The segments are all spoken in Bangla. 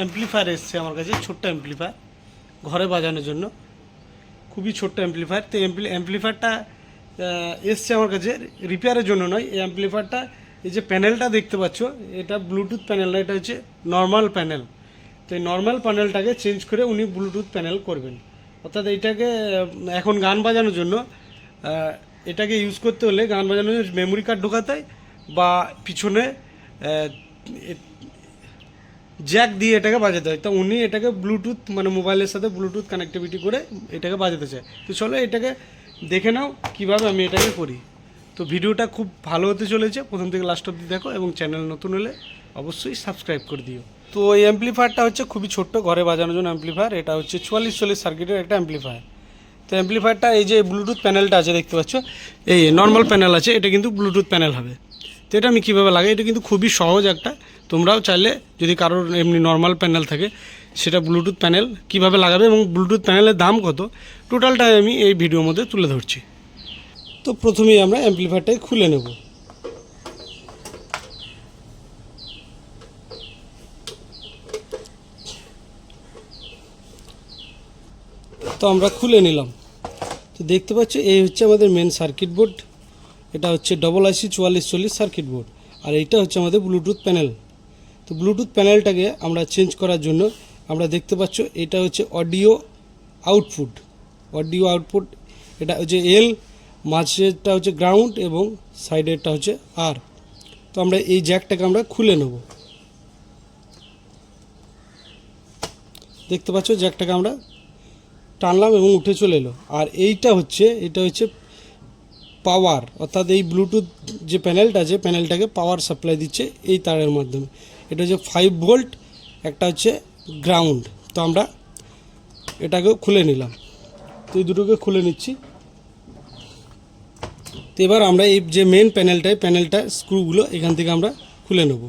অ্যাম্পলিফায়ার এসছে আমার কাছে, ছোট্ট অ্যাম্পলিফায়ার ঘরে বাজানোর জন্য, খুবই ছোট্ট অ্যাম্পলিফায়ার। তো অ্যাম্পলিফায়ারটা এসছে আমার কাছে রিপেয়ারের জন্য নয়। এই অ্যাম্পলিফায়ারটা, এই যে প্যানেলটা দেখতে পাচ্ছ, এটা ব্লুটুথ প্যানেল না, এটা হচ্ছে নর্মাল প্যানেল। তো এই নর্মাল প্যানেলটাকে চেঞ্জ করে উনি ব্লুটুথ প্যানেল করবেন। অর্থাৎ এইটাকে এখন গান বাজানোর জন্য এটাকে ইউজ করতে হলে, গান বাজানোর জন্য মেমোরি কার্ড ঢোকাতে হয় বা পিছনে জ্যাক দিয়ে এটাকে বাজাতে হয়। তো উনি এটাকে ব্লুটুথ মানে মোবাইলের সাথে ব্লুটুথ কানেক্টিভিটি করে এটাকে বাজাতে চায়। তো চলো এটাকে দেখে নাও কীভাবে আমি এটাকে করি। তো ভিডিওটা খুব ভালো হতে চলেছে, প্রথম থেকে লাস্ট অবধি দেখো এবং চ্যানেল নতুন হলে অবশ্যই সাবস্ক্রাইব করে দিও। তো এই অ্যাম্পলিফায়ারটা হচ্ছে খুবই ছোট্ট, ঘরে বাজানোর জন্য অ্যাম্পলিফায়ার। এটা হচ্ছে 4440 সার্কিটের একটা অ্যাম্পলিফায়ার। তো অ্যাম্পলিফায়ারটা, এই যে ব্লুটুথ প্যানেলটা আছে দেখতে পাচ্ছ, এই নর্মাল প্যানেল আছে, এটা কিন্তু ব্লুটুথ প্যানেল হবে। তো এটা আমি কীভাবে লাগাই, এটা কিন্তু খুবই সহজ একটা। তোমরাও চাইলে যদি কারোর এমনি নর্মাল প্যানেল থাকে, সেটা ব্লুটুথ প্যানেল কীভাবে লাগাবে এবং ব্লুটুথ প্যানেলের দাম কত, টোটালটাই আমি এই ভিডিওর মধ্যে তুলে ধরছি। তো প্রথমেই আমরা অ্যাম্পলিফায়ারটাই খুলে নেব। তো আমরা খুলে নিলাম। তো দেখতে পাচ্ছ এই হচ্ছে আমাদের মেন সার্কিট বোর্ড। এটা হচ্ছে IC 4440 সার্কিট বোর্ড, আর এইটা হচ্ছে আমাদের ব্লুটুথ প্যানেল। তো ব্লুটুথ প্যানেলটাকে আমরা চেঞ্জ করার জন্য আমরা দেখতে পাচ্ছ এটা হচ্ছে অডিও আউটপুট। এটা হচ্ছে এল, মাঝেরটা হচ্ছে গ্রাউন্ড এবং সাইডেরটা হচ্ছে আর। তো আমরা এই জ্যাকটাকে আমরা খুলে নেব। দেখতে পাচ্ছ জ্যাকটাকে আমরা টানলাম এবং উঠে চলে এলো। আর এটা হচ্ছে পাওয়ার, অর্থাৎ এই ব্লুটুথ যে প্যানেলটা আছে, প্যানেলটাকে পাওয়ার সাপ্লাই দিচ্ছে এই তারের মাধ্যমে। এটা হচ্ছে 5 ভোল্ট, একটা হচ্ছে গ্রাউন্ড। তো আমরা এটাকেও খুলে নিলাম। তো এই দুটোকে খুলে নিচ্ছি। তো এবার আমরা এই যে মেন প্যানেলটা স্ক্রুগুলো এখান থেকে আমরা খুলে নেব।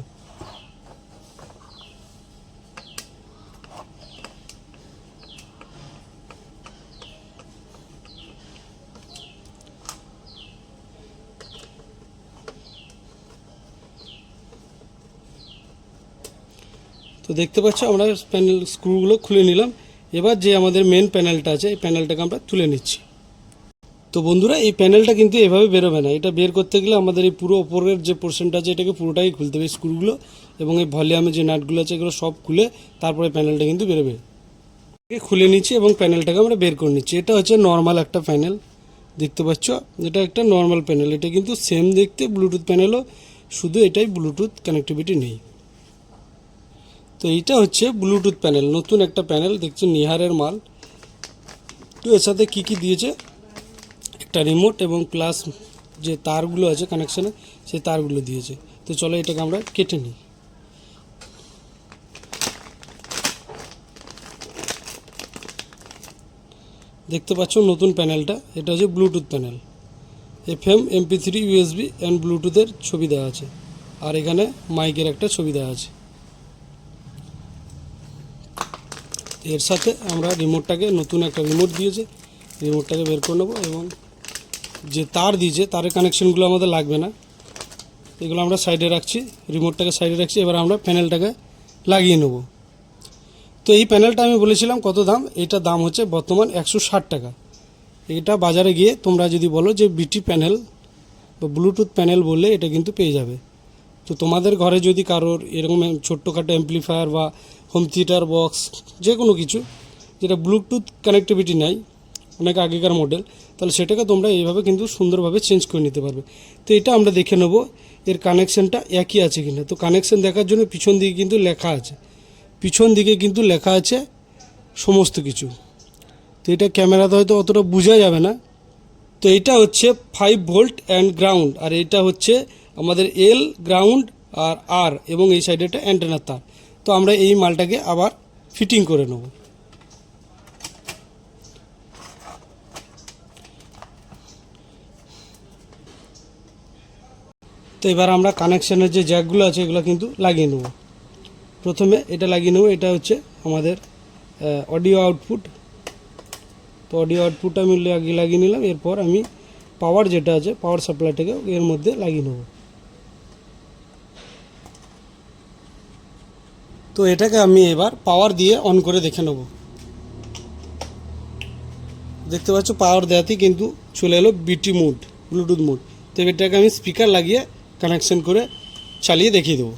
তো দেখতে পাচ্ছ আমরা প্যানেল স্ক্রুগুলো খুলে নিলাম। এবার যে আমাদের মেন প্যানেলটা আছে, এই প্যানেলটাকে আমরা তুলে নিচ্ছি। তো বন্ধুরা, এই প্যানেলটা কিন্তু এভাবে বেরোবে না। এটা বের করতে গেলে আমাদের এই পুরো ওপরের যে পোর্শনটা আছে, এটাকে পুরোটাই খুলতে হবে, স্ক্রুগুলো এবং এই ভলিউমের যে নাটগুলো আছে, এগুলো সব খুলে তারপরে প্যানেলটা কিন্তু বেরোবে। খুলে নিচ্ছি এবং প্যানেলটাকে আমরা বের করে নিচ্ছি। এটা হচ্ছে নর্মাল একটা প্যানেল, দেখতে পাচ্ছ, এটা একটা নর্মাল প্যানেল। এটা কিন্তু সেম দেখতে ব্লুটুথ প্যানেলও, শুধু এটাই ব্লুটুথ কানেক্টিভিটি নেই। তো এইটা হচ্ছে ব্লুটুথ প্যানেল, নতুন একটা প্যানেল দেখছো, নিহারের মাল। তো এর সাথে কী কী দিয়েছে, একটা রিমোট এবং প্লাস যে তারগুলো আছে কানেকশানে, সেই তারগুলো দিয়েছে। তো চলো এটাকে আমরা কেটে নিই। দেখতে পাচ্ছ নতুন প্যানেলটা, এটা হচ্ছে bluetooth panel. FM, MP3, USB and ব্লুটুথের ছবি দেওয়া আছে, আর এখানে মাইকের একটা ছবি দেওয়া আছে। এর সাথে আমরা রিমোটটাকে, নতুন একটা রিমোট দিয়েছে, রিমোটটাকে বের করে নেবো এবং যে তার দিয়েছে, তারের কানেকশনগুলো আমাদের লাগবে না, এগুলো আমরা সাইডে রাখছি, রিমোটটাকে সাইডে রাখছি। এবার আমরা প্যানেলটাকে লাগিয়ে নেব। তো এই প্যানেলটা আমি বলেছিলাম কত দাম, এইটার দাম হচ্ছে বর্তমান 160 টাকা। এটা বাজারে গিয়ে তোমরা যদি বলো যে বিটি প্যানেল বা ব্লুটুথ প্যানেল বললে এটা কিন্তু পেয়ে যাবে। তো তোমাদের ঘরে যদি কারোর এরকম ছোট্টখাটো অ্যাম্পলিফায়ার বা হোম থিয়েটার বক্স, যে কোনো কিছু যেটা ব্লুটুথ কানেক্টিভিটি নাই, অনেক আগেকার মডেল, তাহলে সেটাকে তোমরা এইভাবে কিন্তু সুন্দরভাবে চেঞ্জ করে নিতে পারবে। তো এটা আমরা দেখে নেব এর কানেকশানটা একই আছে কিনা। তো কানেকশান দেখার জন্য পিছন দিকে কিন্তু লেখা আছে, পিছন দিকে কিন্তু লেখা আছে সমস্ত কিছু। তো এটা ক্যামেরাতে হয়তো অতটা বোঝা যাবে না। তো এটা হচ্ছে 5 ভোল্ট অ্যান্ড গ্রাউন্ড, আর এটা হচ্ছে আমাদের এল, গ্রাউন্ড আর এবং এই সাইডে একটা অ্যান্টেনার তার। তো আমরা এই মালটাকে আবার ফিটিং করে নেব। তো এবার আমরা কানেকশানের যে জ্যাকগুলো আছে এগুলো কিন্তু লাগিয়ে নেব। প্রথমে এটা লাগিয়ে নেব, এটা হচ্ছে আমাদের অডিও আউটপুট। তো অডিও আউটপুটটা আমি লাগিয়ে নিলাম। এরপর আমি পাওয়ার যেটা আছে, পাওয়ার সাপ্লাইটাকে এর মধ্যে লাগিয়ে নেব। তো এটাকে আমি এবার পাওয়ার দিয়ে অন করে দেখে নেব। দেখতে পাচ্ছ পাওয়ার দেওয়াতেই কিন্তু চলে এলো বিটি মোড, ব্লুটুথ মোড। তো এটাকে আমি স্পিকার লাগিয়ে কানেকশন করে চালিয়ে দেখিয়ে দেবো।